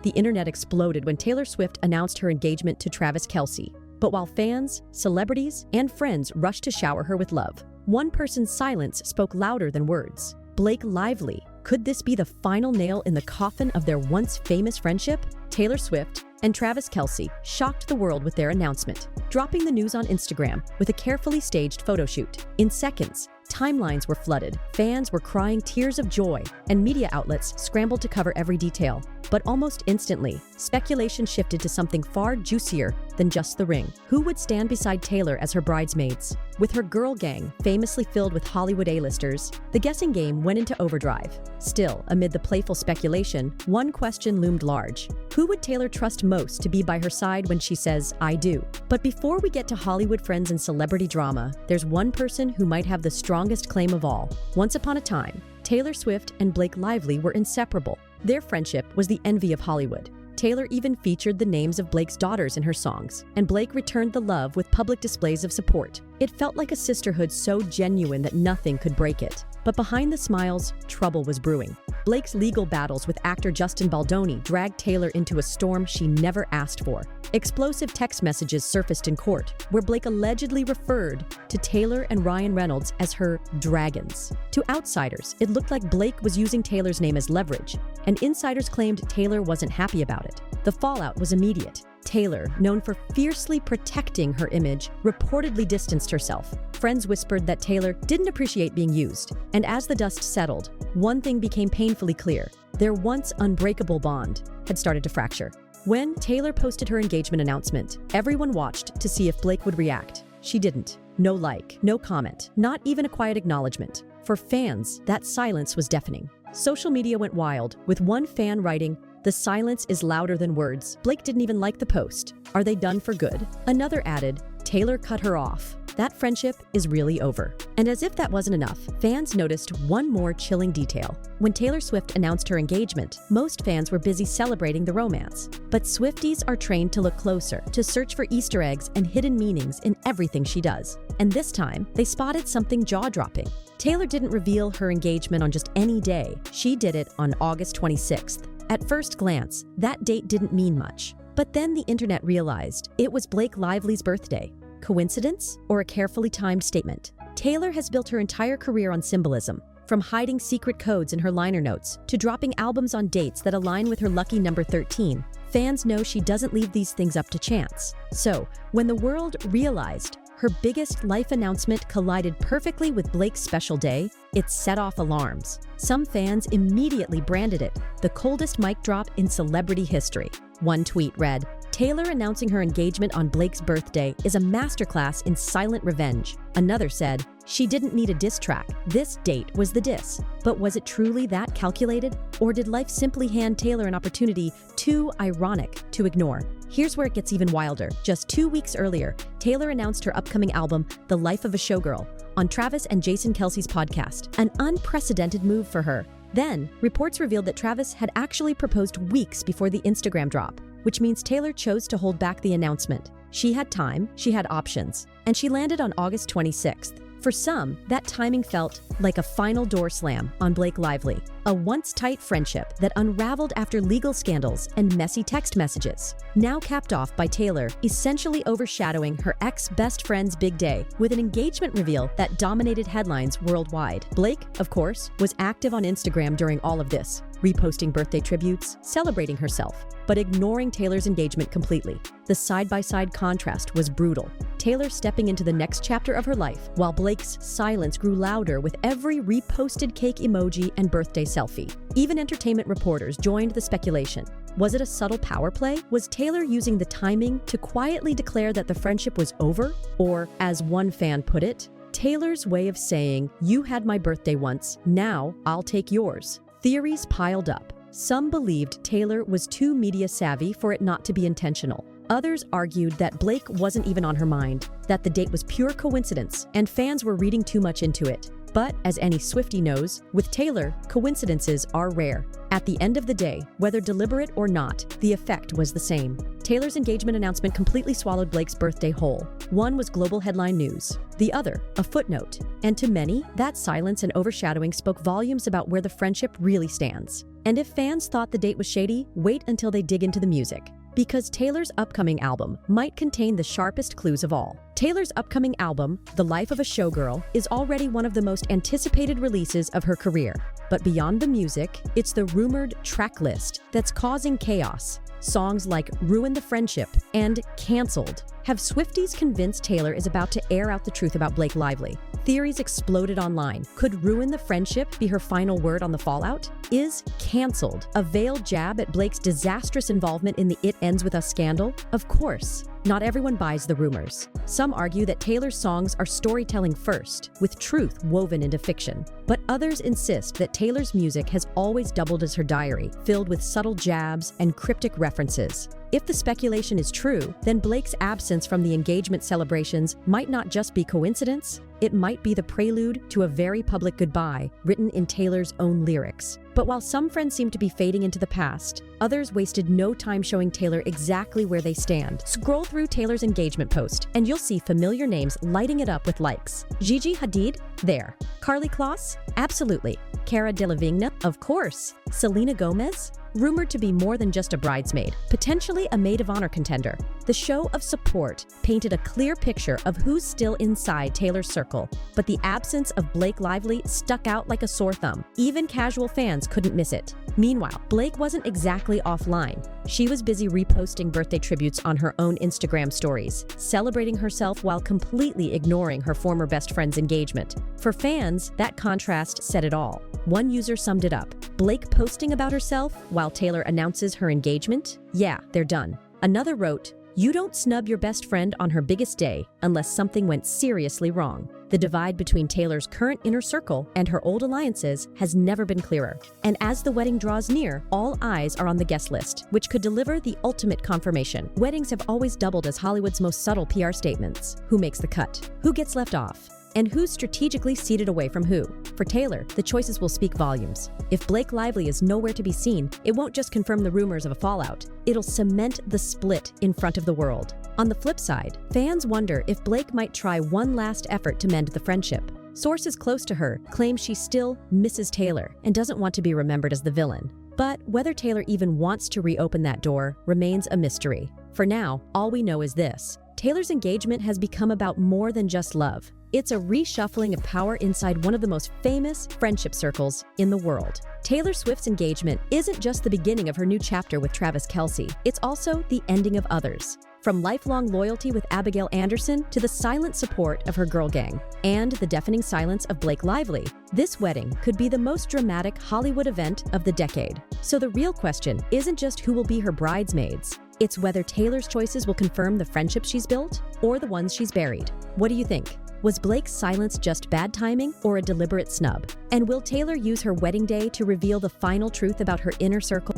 the internet exploded when Taylor Swift announced her engagement to Travis Kelce. But while fans, celebrities, and friends rushed to shower her with love, one person's silence spoke louder than words. Blake Lively. Could this be the final nail in the coffin of their once famous friendship? Taylor Swift and Travis Kelce shocked the world with their announcement, dropping the news on Instagram with a carefully staged photo shoot. In seconds, timelines were flooded, fans were crying tears of joy, and media outlets scrambled to cover every detail. But almost instantly, speculation shifted to something far juicier than just the ring. Who would stand beside Taylor as her bridesmaids? With her girl gang famously filled with Hollywood A-listers, the guessing game went into overdrive. Still, amid the playful speculation, one question loomed large. Who would Taylor trust most to be by her side when she says, "I do"? But before we get to Hollywood friends and celebrity drama, there's one person who might have the strongest claim of all. Once upon a time, Taylor Swift and Blake Lively were inseparable. Their friendship was the envy of Hollywood. Taylor even featured the names of Blake's daughters in her songs, and Blake returned the love with public displays of support. It felt like a sisterhood so genuine that nothing could break it. But behind the smiles, trouble was brewing. Blake's legal battles with actor Justin Baldoni dragged Taylor into a storm she never asked for. Explosive text messages surfaced in court, where Blake allegedly referred to Taylor and Ryan Reynolds as her dragons. To outsiders, it looked like Blake was using Taylor's name as leverage, and insiders claimed Taylor wasn't happy about it. The fallout was immediate. Taylor, known for fiercely protecting her image, reportedly distanced herself. Friends whispered that Taylor didn't appreciate being used, and as the dust settled, one thing became painfully clear. Their once unbreakable bond had started to fracture. When Taylor posted her engagement announcement, everyone watched to see if Blake would react. She didn't. No like, no comment, not even a quiet acknowledgement. For fans, that silence was deafening. Social media went wild, with one fan writing, "The silence is louder than words." Blake didn't even like the post. Are they done for good? Another added, "Taylor cut her off. That friendship is really over." And as if that wasn't enough, fans noticed one more chilling detail. When Taylor Swift announced her engagement, most fans were busy celebrating the romance. But Swifties are trained to look closer, to search for Easter eggs and hidden meanings in everything she does. And this time, they spotted something jaw-dropping. Taylor didn't reveal her engagement on just any day. She did it on August 26th. At first glance, that date didn't mean much. But then the internet realized it was Blake Lively's birthday. Coincidence or a carefully timed statement? Taylor has built her entire career on symbolism, from hiding secret codes in her liner notes to dropping albums on dates that align with her lucky number 13. Fans know she doesn't leave these things up to chance. So, when the world realized her biggest life announcement collided perfectly with Blake's special day, it set off alarms. Some fans immediately branded it the coldest mic drop in celebrity history. One tweet read, "Taylor announcing her engagement on Blake's birthday is a masterclass in silent revenge." Another said, "She didn't need a diss track. This date was the diss." But was it truly that calculated? Or did life simply hand Taylor an opportunity too ironic to ignore? Here's where it gets even wilder. Just 2 weeks earlier, Taylor announced her upcoming album, The Life of a Showgirl, on Travis and Jason Kelce's podcast, an unprecedented move for her. Then, reports revealed that Travis had actually proposed weeks before the Instagram drop, which means Taylor chose to hold back the announcement. She had time, she had options, and she landed on August 26th. For some, that timing felt like a final door slam on Blake Lively, a once-tight friendship that unraveled after legal scandals and messy text messages. Now capped off by Taylor, essentially overshadowing her ex-best friend's big day with an engagement reveal that dominated headlines worldwide. Blake, of course, was active on Instagram during all of this, reposting birthday tributes, celebrating herself, but ignoring Taylor's engagement completely. The side-by-side contrast was brutal. Taylor stepping into the next chapter of her life, while Blake's silence grew louder with every reposted cake emoji and birthday selfie. Even entertainment reporters joined the speculation. Was it a subtle power play? Was Taylor using the timing to quietly declare that the friendship was over? Or, as one fan put it, Taylor's way of saying, "You had my birthday once, now I'll take yours." Theories piled up. Some believed Taylor was too media savvy for it not to be intentional. Others argued that Blake wasn't even on her mind, that the date was pure coincidence, and fans were reading too much into it. But as any Swiftie knows, with Taylor, coincidences are rare. At the end of the day, whether deliberate or not, the effect was the same. Taylor's engagement announcement completely swallowed Blake's birthday whole. One was global headline news, the other, a footnote. And to many, that silence and overshadowing spoke volumes about where the friendship really stands. And if fans thought the date was shady, wait until they dig into the music. Because Taylor's upcoming album might contain the sharpest clues of all. Taylor's upcoming album, The Life of a Showgirl, is already one of the most anticipated releases of her career. But beyond the music, it's the rumored track list that's causing chaos. Songs like Ruin the Friendship and Cancelled. Have Swifties convinced Taylor is about to air out the truth about Blake Lively? Theories exploded online. Could Ruin the Friendship be her final word on the fallout? Is Cancelled a veiled jab at Blake's disastrous involvement in the It Ends With Us scandal? Of course. Not everyone buys the rumors. Some argue that Taylor's songs are storytelling first, with truth woven into fiction. But others insist that Taylor's music has always doubled as her diary, filled with subtle jabs and cryptic references. If the speculation is true, then Blake's absence from the engagement celebrations might not just be coincidence, it might be the prelude to a very public goodbye written in Taylor's own lyrics. But while some friends seem to be fading into the past, others wasted no time showing Taylor exactly where they stand. Scroll through Taylor's engagement post, and you'll see familiar names lighting it up with likes. Gigi Hadid? There. Karlie Kloss? Absolutely. Cara Delevingne? Of course. Selena Gomez? Rumored to be more than just a bridesmaid, potentially a maid of honor contender. The show of support painted a clear picture of who's still inside Taylor's circle, but the absence of Blake Lively stuck out like a sore thumb. Even casual fans couldn't miss it. Meanwhile, Blake wasn't exactly offline. She was busy reposting birthday tributes on her own Instagram stories, celebrating herself while completely ignoring her former best friend's engagement. For fans, that contrast said it all. One user summed it up. Blake posting about herself while Taylor announces her engagement? Yeah, they're done. Another wrote, "You don't snub your best friend on her biggest day unless something went seriously wrong." The divide between Taylor's current inner circle and her old alliances has never been clearer. And as the wedding draws near, all eyes are on the guest list, which could deliver the ultimate confirmation. Weddings have always doubled as Hollywood's most subtle PR statements. Who makes the cut? Who gets left off? And who's strategically seated away from who? For Taylor, the choices will speak volumes. If Blake Lively is nowhere to be seen, it won't just confirm the rumors of a fallout. It'll cement the split in front of the world. On the flip side, fans wonder if Blake might try one last effort to mend the friendship. Sources close to her claim she still misses Taylor and doesn't want to be remembered as the villain. But whether Taylor even wants to reopen that door remains a mystery. For now, all we know is this. Taylor's engagement has become about more than just love. It's a reshuffling of power inside one of the most famous friendship circles in the world. Taylor Swift's engagement isn't just the beginning of her new chapter with Travis Kelce, it's also the ending of others. From lifelong loyalty with Abigail Anderson to the silent support of her girl gang, and the deafening silence of Blake Lively, this wedding could be the most dramatic Hollywood event of the decade. So the real question isn't just who will be her bridesmaids, it's whether Taylor's choices will confirm the friendships she's built or the ones she's buried. What do you think? Was Blake's silence just bad timing or a deliberate snub? And will Taylor use her wedding day to reveal the final truth about her inner circle?